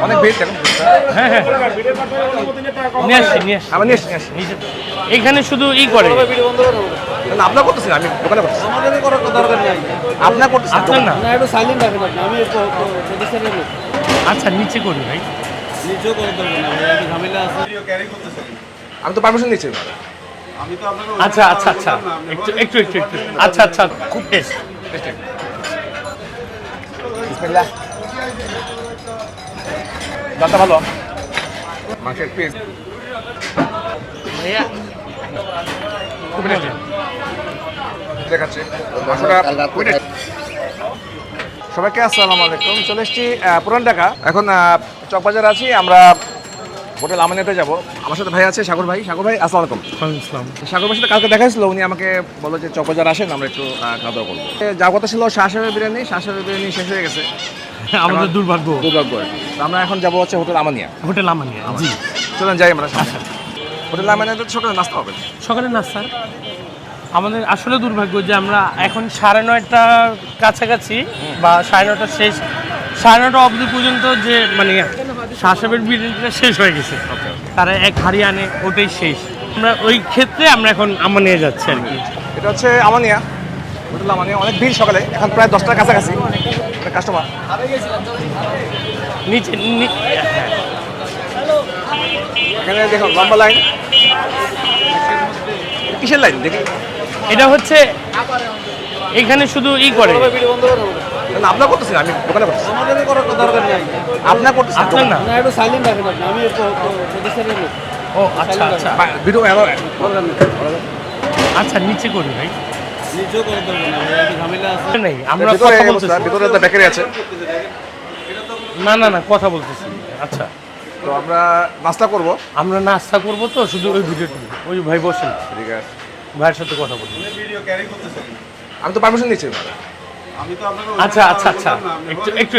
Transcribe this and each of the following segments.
অনেক ভিড় দেখুন। হ্যাঁ হ্যাঁ নিয়ে আসছি আমার নিয়ে আসছি। এখানে শুধু ই করে না, আপনার করতেছি না, আমি দোকানে করতেছি। আমাদের করার দরকার নাই। আপনার করতেছি না, আপনার না না, একটু সাইলেন্ট রাখেন আপনি। আমি প্রতিষ্ঠানের লোক। আচ্ছা নিচে করি ভাই নিচেও করার দরকার নাই ভাই, একটু ঝামেলা আছে। আমি তো পারমিশন নিচ্ছি। আমি তো আপনাকে আচ্ছা আচ্ছা আচ্ছা একটু আচ্ছা আচ্ছা খুব টেস্ট বিসমিল্লাহ। ডালটা ভালো, মাংসের পিস ভাইয়া খুবই টেস্টি দেখাচ্ছে। মাংসটা খুবই tasty। সবাইকে আসসালামু আলাইকুম। চলে এসেছি পুরান ঢাকা। এখন চকবাজার আছি আমরা, হোটেল আমানিয়াতে যাব। আমার সাথে ভাই আছে সাগর ভাই। সাগর ভাই আসসালামু আলাইকুম। সাগর ভাইয়ের সাথে কালকে দেখা হয়েছিল, উনি আমাকে বললো যে চকবাজার আসেন, আমরা একটু খাওয়া দাওয়া করবো। যাওয়ার কথা ছিল শাহসাহেবের বিরিয়ানি, শাহসাহেবের বিরিয়ানি শেষ হয়ে গেছে। আমাদের দুর্ভাগ্য আর কি। তো আমরা এখন যাবো হচ্ছে হোটেল আমানিয়া। হোটেল আমানিয়া জি চলেন যাই আমরা সামনে। হোটেল আমানিয়াতে সকালে নাস্তা হবে। সকালে নাস্তা আমাদের আসলে দুর্ভাগ্য যে আমরা এখন 9:30টার কাছাকাছি বা 9:30টা শেষ, 9:30 অবধি পর্যন্ত যে মানে শাহসাহেবের বিরিয়ানিটা শেষ হয়ে গেছে, তারা এক হাড়ি আনে, ওটাই শেষ। আমরা ওই ক্ষেত্রে আমরা এখন আমানিয়া যাচ্ছি আর কি। এটা হচ্ছে আমানিয়া, হোটেল আমানিয়া। অনেক ভিড় সকালে, এখন প্রায় 10টার কাছাকাছি কাস্টমার। নিচে হ্যাঁ এখানে দেখুন লম্বা লাইন। কিসের লাইন দেখি? এটা হচ্ছে এখানে শুধু ই করে ভিডিও বন্ধ করুন। না, আপনার করতেছি না, আমি দোকানে করতেছি। আমাদের করার দরকার নাই। আপনার করতেছি আপনার না না, একটু সাইলেন্ট রাখেন আপনি। আমি প্রতিষ্ঠানের লোক। ও আচ্ছা আচ্ছা ভিডিও আচ্ছা নিচে করি ভাই নিচেও করার দরকার নাই ভাই, একটু ঝামেলা আছে। নেই আমরা কথা বলতেছি ভিতরে একটা বেকারি আছে। না কথা বলতেছি আচ্ছা তো আমরা নাস্তা করব। আমরা নাস্তা করবো তো শুধু ওই ভিডিওটি ওই ভাই বসেন ঠিক আছে, ভাইয়ের সাথে কথা বলবো আমি তো পারমিশন নিচ্ছি। আমি তো আপনাকে আচ্ছা একটু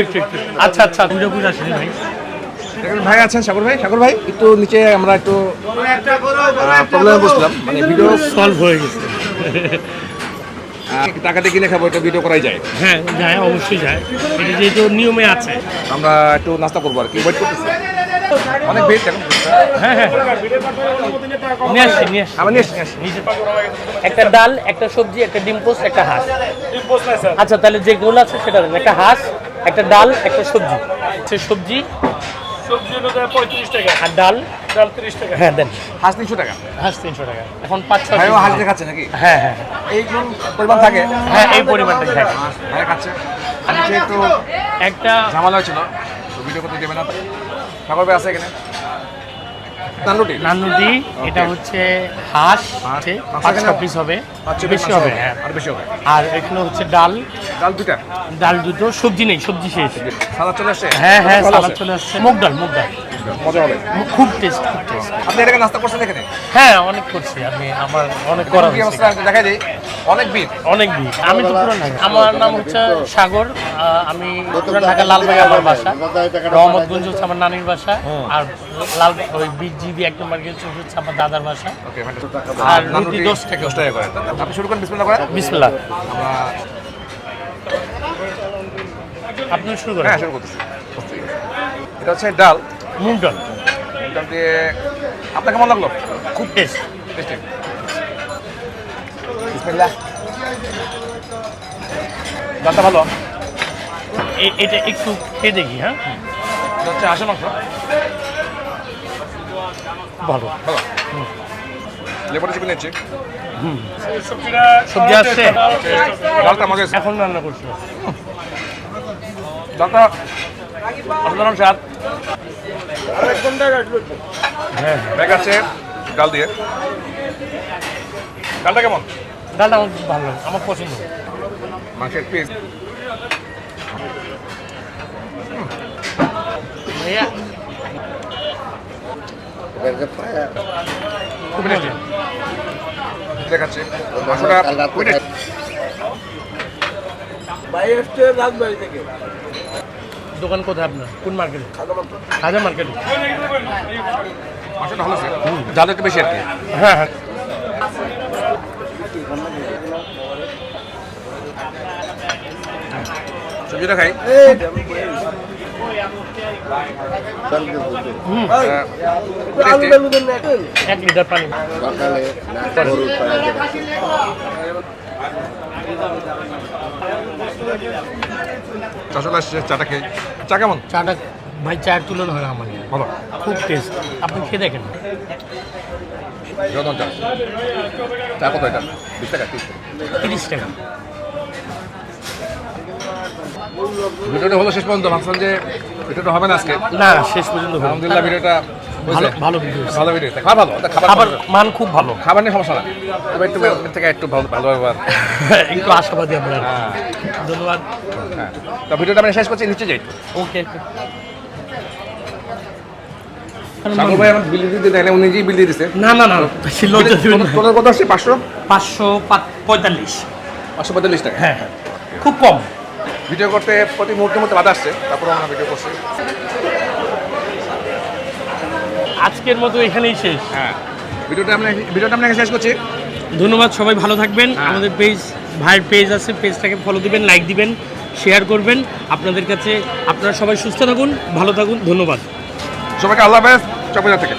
আচ্ছা ভিডিও করে আসেন ভাই দেখেন ভাই আছেন সাগর ভাই। সাগর ভাই একটু নিচে, আমরা একটু প্রবলেমে বসলাম, মানে ভিডিও সলভ হয়ে গেছে টাকা দিয়ে কিনে খাবো, এটা ভিডিও করাই যায়। হ্যাঁ যায় অবশ্যই যায়, এটা যেহেতু নিয়মে আছে। আমরা একটু নাস্তা করবো আর কি, ওয়েট করতেছি। অনেক ভিড় দেখুন। হ্যাঁ নিয়ে আসছি আমার নিয়ে আসছি। নিচে একটা ডাল, একটা সবজি, একটা ডিম পোস্ট, একটা হাঁস। আচ্ছা তাহলে যেগুলো আছে সেটা দেন। একটা হাঁস, একটা ডাল, একটা সবজি। সবজি হলো 35 টাকা আর ডাল 30 টাকা। হ্যাঁ দেন। হাঁস 300 টাকা। হাঁস 300 টাকা। এখন 5-6 ভাইও হাঁস দেখাচ্ছে নাকি? হ্যাঁ এই পরিমাণ থাকে। হ্যাঁ এই পরিমাণটা খাই। ভাই খাচ্ছে। আমি যেহেতু একটা ঝামেলা হয়েছিল, তো ভিডিও করতে দেবে না। সাগর ভাই আছে এখানে। নানুটি, এটা হচ্ছে হাঁস, হাঁস। 5-6 পিস হবে, বেশি হবে। হ্যাঁ আর বেশি হবে। আর এখানে হচ্ছে ডাল ডাল দুটা, ডাল দুটো, সবজি নেই, সবজি শেষ। সালাদ চলে আসছে। হ্যাঁ ভালো সালাদ আছে। চলে আসছে। মুগ ডাল মজা হবে। খুব টেস্ট। আপনি এটাকে নাস্তা করছেন এখানে? হ্যাঁ অনেক করছি আমি, আমার অনেক করা কি হয়েছে। অবস্থা দেখা যায়, অনেক ভিড়। অনেক ভিড়। আমি তো পুরান ঢাকা, আমার নাম হচ্ছে সাগর। আমি পুরান ঢাকা লালবাগে আমার বাসা, রহমতগঞ্জ হচ্ছে আমার নানির বাসা, আর লাল ওই BGB 1 নম্বর গেট হচ্ছে আমার দাদার বাসা। ওকে, আর রুটি 10 টাকা। 10 টাকা করে। আপনি শুরু করেন, বিসমিল্লাহ করে। বিসমিল্লাহ। আমরা আপনি শুরু করেন। হ্যাঁ শুরু করতেছি। এটা হচ্ছে ডাল, মুগ ডাল ডাল দিয়ে। আপনার কেমন লাগলো? খুব টেস্ট। টেস্টি। বিসমিল্লাহ। ডালটা ভালো। এটা একটু খেয়ে দেখি। হ্যাঁ এটা হচ্ছে হাঁসের মাংস। ভালো। ভালো। লেবুটা চিকেন নিচ্ছি। সবজি আসছে, ডালটা মজা আছে। এখন রান্না করছি। ডালটা অসাধারণ স্বাদ। হ্যাঁ ব্যাগ আছে ডাল দিয়ে। ডালটা কেমন? ডালটা আমার ভালো লাগে, আমার পছন্দ। মাংসের পিস। ভাইয়া খুবই টেস্টি দেখাচ্ছে। মাংসটা খুবই টেস্টি। দোকান কোথায় আপনার? কোন মার্কেটে? খাজা মার্কেটে। মাংসটা ভালো আছে, ডাল একটু বেশি আর কি। হ্যাঁ সবজিটা খাই। 1 লিটার পানি। চলে আসছে চাটা খেয়ে। চা কেমন? চাটা ভাই চায়ের তুলনা হয় না আমার, ভালো। খুব টেস্ট। আপনি খেয়ে দেখেন। যত চা। চা কত এটা? 20 টাকা 30 টাকা। ভিডিওটা হলো শেষ পর্যন্ত, ভাবছিলাম যে ভিডিওটা হবে না আজকে। না শেষ পর্যন্ত হলো। আলহামদুলিল্লাহ ভিডিওটা ভালো ভালো ভিডিও। ভালো ভিডিও। খাবার ভালো, খাবার খাবার মান খুব ভালো। খাবার নিয়ে সমস্যা না, তবে একটু এর থেকে একটু ভালো ভালো ব্যবহার। একটু আশাবাদী আমরা। হ্যাঁ ধন্যবাদ। হ্যাঁ, তো ভিডিওটা আমি শেষ করছি, নিচে যাই। ওকে। সাগর ভাই আমার বিল দিতে দেয় না, উনি নিজেই বিল দিয়ে দিছে। না না না লজ্জা দিবেন না। তোর কত আসছে? 545। 545 টাকা। হ্যাঁ হ্যাঁ, খুব কম। ভিডিও করতে প্রতি মুহূর্তের মধ্যে বাধা আসছে, তারপরে আমরা ভিডিও করছি। আজকের মতো এখানেই শেষ। হ্যাঁ, ভিডিওটা আমরা শেষ করছি। ধন্যবাদ, সবাই ভালো থাকবেন। হ্যাঁ। আমাদের ভাইয়ের পেজ আছে, পেজটাকে ফলো দিবেন, লাইক দিবেন, শেয়ার করবেন। আপনাদের কাছে আপনারা সবাই সুস্থ থাকুন, ভালো থাকুন। ধন্যবাদ সবাইকে। আল্লাহ হাফেজ, চকবাজার থেকে।